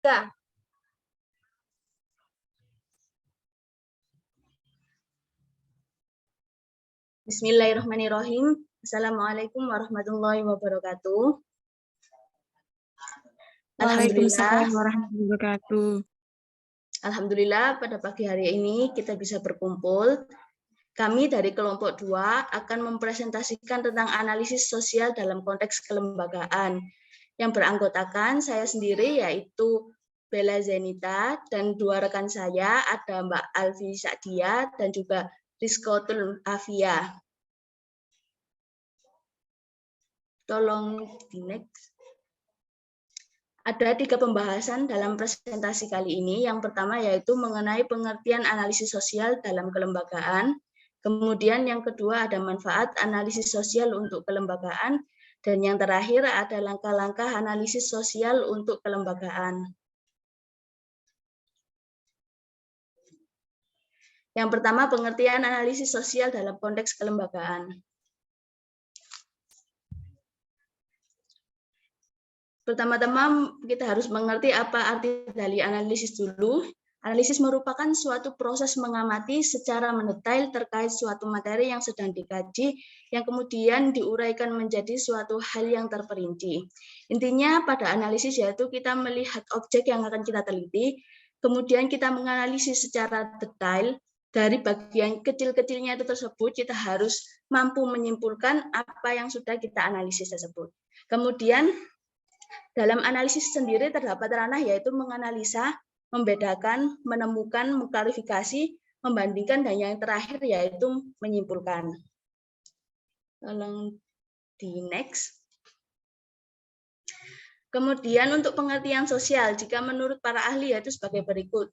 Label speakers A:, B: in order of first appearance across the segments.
A: Ika. Bismillahirrahmanirrahim. Assalamualaikum warahmatullahi wabarakatuh.
B: Waalaikumsalam warahmatullahi wabarakatuh.
A: Alhamdulillah pada pagi hari ini kita bisa berkumpul. Kami dari kelompok 2 akan mempresentasikan tentang analisis sosial dalam konteks kelembagaan. Yang beranggotakan saya sendiri yaitu Bella Zenita dan 2 rekan saya ada Mbak Alfi Sadia dan juga Rizkotul Afia. Tolong di next. Ada 3 pembahasan dalam presentasi kali ini. Yang pertama yaitu mengenai pengertian analisis sosial dalam kelembagaan. Kemudian yang kedua ada manfaat analisis sosial untuk kelembagaan. Dan yang terakhir ada langkah-langkah analisis sosial untuk kelembagaan. Yang pertama pengertian analisis sosial dalam konteks kelembagaan. Pertama-tama kita harus mengerti apa arti dari analisis dulu. Analisis merupakan suatu proses mengamati secara mendetail terkait suatu materi yang sedang dikaji, yang kemudian diuraikan menjadi suatu hal yang terperinci. Intinya pada analisis yaitu kita melihat objek yang akan kita teliti, kemudian kita menganalisis secara detail, dari bagian kecil-kecilnya itu tersebut, kita harus mampu menyimpulkan apa yang sudah kita analisis tersebut. Kemudian, dalam analisis sendiri terdapat ranah yaitu menganalisa, membedakan, menemukan, mengklarifikasi, membandingkan, dan yang terakhir yaitu menyimpulkan. Tolong di next. Kemudian untuk pengertian sosial, jika menurut para ahli yaitu sebagai berikut.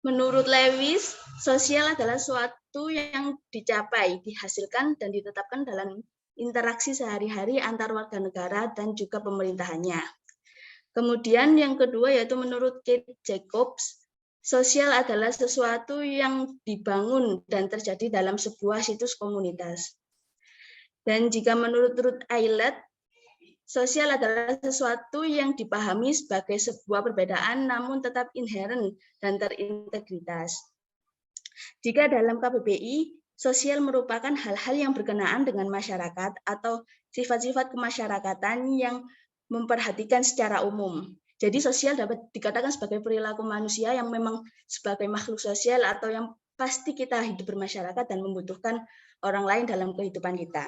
A: Menurut Lewis, sosial adalah suatu yang dicapai, dihasilkan, dan ditetapkan dalam interaksi sehari-hari antar warga negara dan juga pemerintahannya. Kemudian yang kedua yaitu menurut Kate Jacobs, sosial adalah sesuatu yang dibangun dan terjadi dalam sebuah situs komunitas. Dan jika menurut Ruth Eilert, sosial adalah sesuatu yang dipahami sebagai sebuah perbedaan namun tetap inheren dan terintegritas. Jika dalam KBBI, sosial merupakan hal-hal yang berkenaan dengan masyarakat atau sifat-sifat kemasyarakatan yang memperhatikan secara umum. Jadi sosial dapat dikatakan sebagai perilaku manusia yang memang sebagai makhluk sosial atau yang pasti kita hidup bermasyarakat dan membutuhkan orang lain dalam kehidupan kita.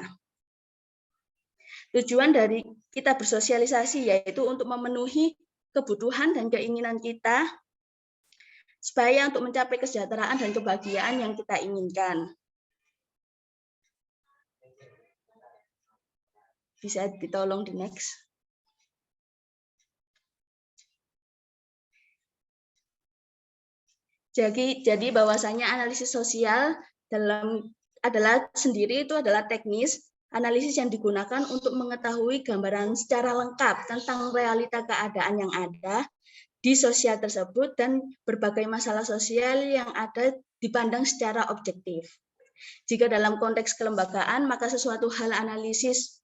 A: Tujuan dari kita bersosialisasi yaitu untuk memenuhi kebutuhan dan keinginan kita supaya untuk mencapai kesejahteraan dan kebahagiaan yang kita inginkan. Bisa ditolong di next. Jadi bahwasanya analisis sosial adalah teknis analisis yang digunakan untuk mengetahui gambaran secara lengkap tentang realita keadaan yang ada di sosial tersebut dan berbagai masalah sosial yang ada dipandang secara objektif. Jika dalam konteks kelembagaan, maka sesuatu hal analisis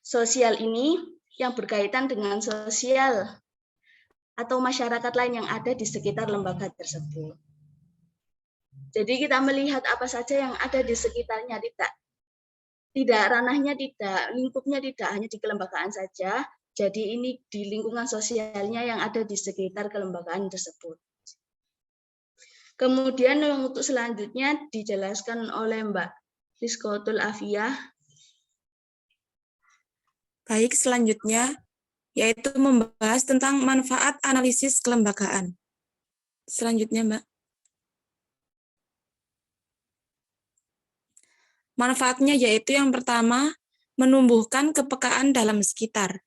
A: sosial ini yang berkaitan dengan sosial atau masyarakat lain yang ada di sekitar lembaga tersebut. Jadi kita melihat apa saja yang ada di sekitarnya, tidak ranahnya, tidak lingkupnya, tidak hanya di kelembagaan saja. Jadi ini di lingkungan sosialnya yang ada di sekitar kelembagaan tersebut. Kemudian untuk selanjutnya dijelaskan oleh Mbak Rizkotul Afia.
B: Baik, selanjutnya yaitu membahas tentang manfaat analisis kelembagaan. Selanjutnya, Mbak. Manfaatnya yaitu yang pertama, menumbuhkan kepekaan dalam sekitar.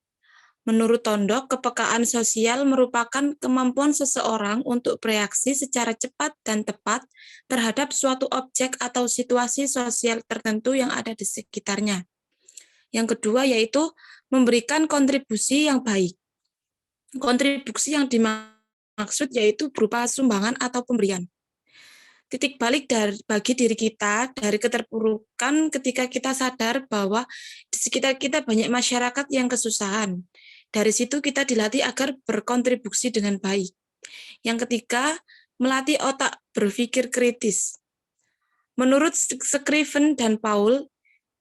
B: Menurut Tondok, kepekaan sosial merupakan kemampuan seseorang untuk bereaksi secara cepat dan tepat terhadap suatu objek atau situasi sosial tertentu yang ada di sekitarnya. Yang kedua yaitu memberikan kontribusi yang baik. Kontribusi yang dimaksud yaitu berupa sumbangan atau pemberian. titik balik bagi diri kita dari keterpurukan ketika kita sadar bahwa di sekitar kita banyak masyarakat yang kesusahan. Dari situ kita dilatih agar berkontribusi dengan baik. Yang ketiga, melatih otak berpikir kritis. Menurut Scriven dan Paul,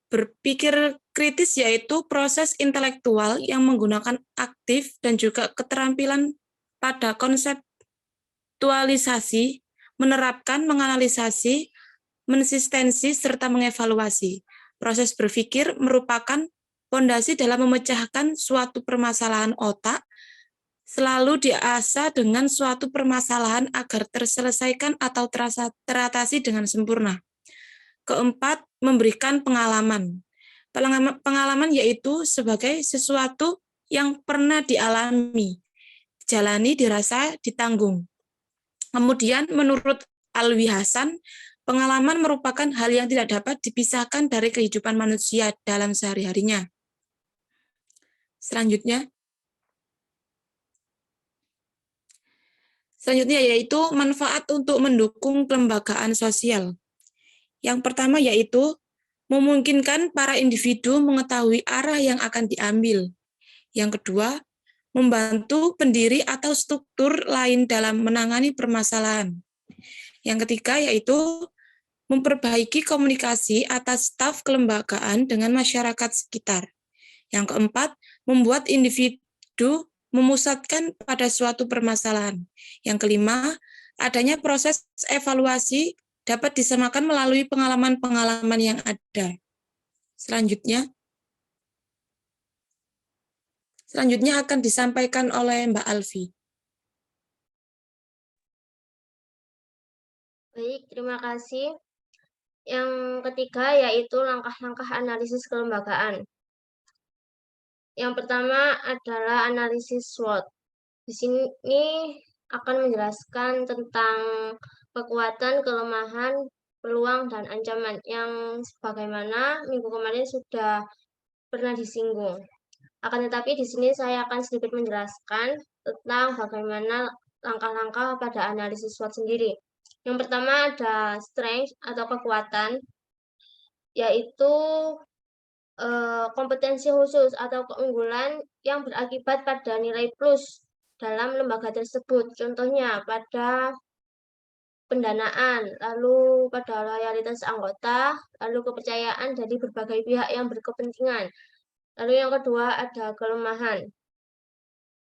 B: berpikir kritis yaitu proses intelektual yang menggunakan aktif dan juga keterampilan pada konseptualisasi, menerapkan, menganalisasi, mensistensi, serta mengevaluasi. Proses berpikir merupakan fondasi dalam memecahkan suatu permasalahan otak, selalu diasah dengan suatu permasalahan agar terselesaikan atau teratasi dengan sempurna. Keempat, memberikan pengalaman. Pengalaman yaitu sebagai sesuatu yang pernah dialami, dijalani, dirasa, ditanggung. Kemudian menurut Alwi Hasan, pengalaman merupakan hal yang tidak dapat dipisahkan dari kehidupan manusia dalam sehari-harinya. Selanjutnya yaitu manfaat untuk mendukung kelembagaan sosial. Yang pertama yaitu memungkinkan para individu mengetahui arah yang akan diambil. Yang kedua, membantu pendiri atau struktur lain dalam menangani permasalahan. Yang ketiga yaitu memperbaiki komunikasi atas staf kelembagaan dengan masyarakat sekitar. Yang keempat, membuat individu memusatkan pada suatu permasalahan. Yang kelima, adanya proses evaluasi dapat disamakan melalui pengalaman-pengalaman yang ada. Selanjutnya akan disampaikan oleh Mbak Alfi.
C: Baik, terima kasih. Yang ketiga yaitu langkah-langkah analisis kelembagaan. Yang pertama adalah analisis SWOT. Di sini akan menjelaskan tentang kekuatan, kelemahan, peluang, dan ancaman yang sebagaimana minggu kemarin sudah pernah disinggung. Akan tetapi di sini saya akan sedikit menjelaskan tentang bagaimana langkah-langkah pada analisis SWOT sendiri. Yang pertama ada strength atau kekuatan, yaitu kompetensi khusus atau keunggulan yang berakibat pada nilai plus dalam lembaga tersebut. Contohnya pada pendanaan, lalu pada loyalitas anggota, lalu kepercayaan dari berbagai pihak yang berkepentingan. Lalu yang kedua ada kelemahan.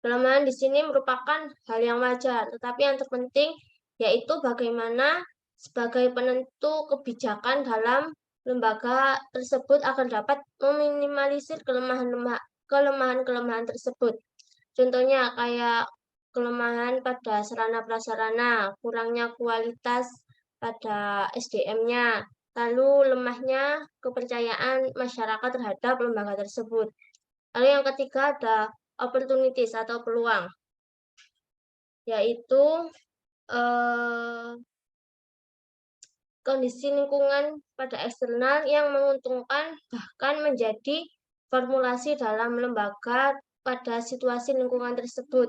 C: Kelemahan di sini merupakan hal yang wajar, tetapi yang terpenting yaitu bagaimana sebagai penentu kebijakan dalam lembaga tersebut agar dapat meminimalisir kelemahan-kelemahan tersebut. Contohnya kayak kelemahan pada sarana prasarana, kurangnya kualitas pada SDM-nya, lalu lemahnya kepercayaan masyarakat terhadap lembaga tersebut. Lalu yang ketiga ada opportunities atau peluang, yaitu kondisi lingkungan pada eksternal yang menguntungkan bahkan menjadi formulasi dalam lembaga pada situasi lingkungan tersebut.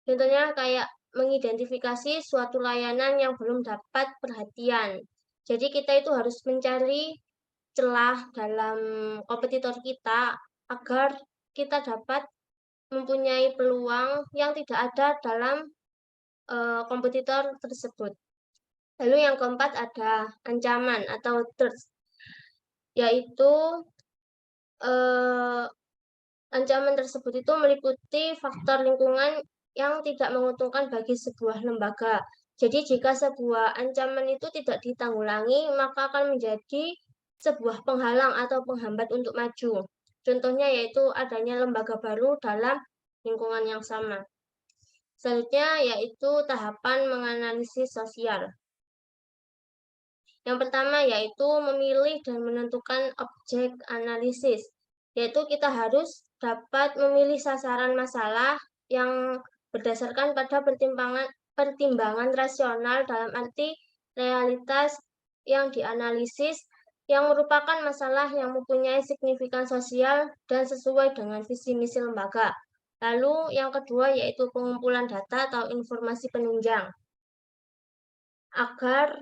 C: Contohnya kayak mengidentifikasi suatu layanan yang belum dapat perhatian. Jadi kita itu harus mencari celah dalam kompetitor kita agar kita dapat mempunyai peluang yang tidak ada dalam kompetitor tersebut. Lalu yang keempat ada ancaman atau threats, yaitu ancaman tersebut itu meliputi faktor lingkungan yang tidak menguntungkan bagi sebuah lembaga. Jadi jika sebuah ancaman itu tidak ditanggulangi, maka akan menjadi sebuah penghalang atau penghambat untuk maju. Contohnya yaitu adanya lembaga baru dalam lingkungan yang sama. Selanjutnya yaitu tahapan menganalisis sosial. Yang pertama yaitu memilih dan menentukan objek analisis, yaitu kita harus dapat memilih sasaran masalah yang berdasarkan pada pertimbangan rasional dalam arti realitas yang dianalisis yang merupakan masalah yang mempunyai signifikan sosial dan sesuai dengan visi misi lembaga. Lalu yang kedua yaitu pengumpulan data atau informasi penunjang. Agar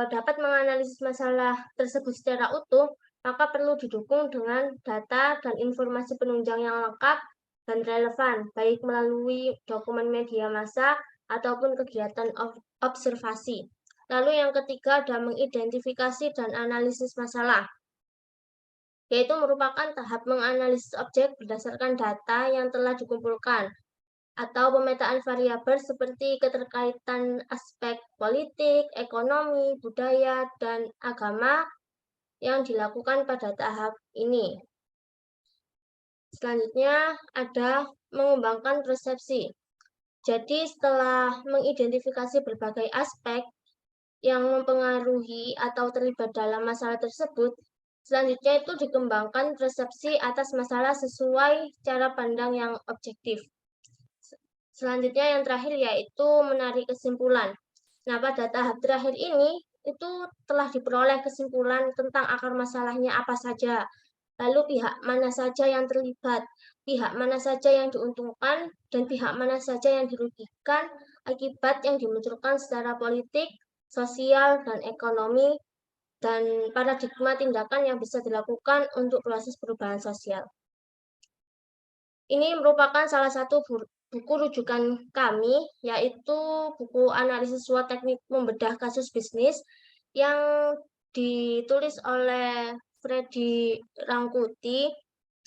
C: dapat menganalisis masalah tersebut secara utuh, maka perlu didukung dengan data dan informasi penunjang yang lengkap dan relevan, baik melalui dokumen media massa ataupun kegiatan observasi. Lalu yang ketiga ada mengidentifikasi dan analisis masalah, yaitu merupakan tahap menganalisis objek berdasarkan data yang telah dikumpulkan, atau pemetaan variabel seperti keterkaitan aspek politik, ekonomi, budaya, dan agama yang dilakukan pada tahap ini. Selanjutnya ada mengembangkan persepsi. Jadi setelah mengidentifikasi berbagai aspek yang mempengaruhi atau terlibat dalam masalah tersebut, selanjutnya itu dikembangkan persepsi atas masalah sesuai cara pandang yang objektif. Selanjutnya yang terakhir yaitu menarik kesimpulan. Nah, pada tahap terakhir ini itu telah diperoleh kesimpulan tentang akar masalahnya apa saja, lalu pihak mana saja yang terlibat, pihak mana saja yang diuntungkan, dan pihak mana saja yang dirugikan akibat yang dimunculkan secara politik, sosial, dan ekonomi, dan paradigma tindakan yang bisa dilakukan untuk proses perubahan sosial. Ini merupakan salah satu buku rujukan kami, yaitu buku analisis SWOT teknik membedah kasus bisnis yang ditulis oleh Freddy Rangkuti,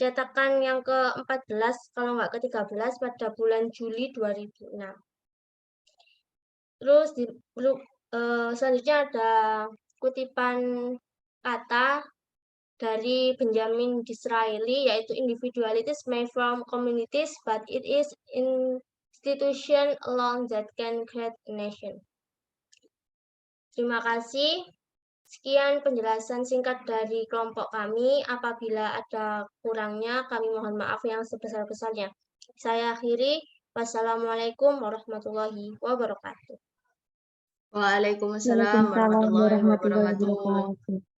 C: cetakan yang ke-14 kalau nggak ke-13 pada bulan Juli 2006. Terus selanjutnya ada kutipan kata dari Benjamin Disraeli, yaitu individualities may form communities, but it is institution alone that can create a nation. Terima kasih. Sekian penjelasan singkat dari kelompok kami. Apabila ada kurangnya, kami mohon maaf yang sebesar-besarnya. Saya akhiri. Wassalamualaikum warahmatullahi wabarakatuh.
A: Waalaikumsalam warahmatullahi wabarakatuh.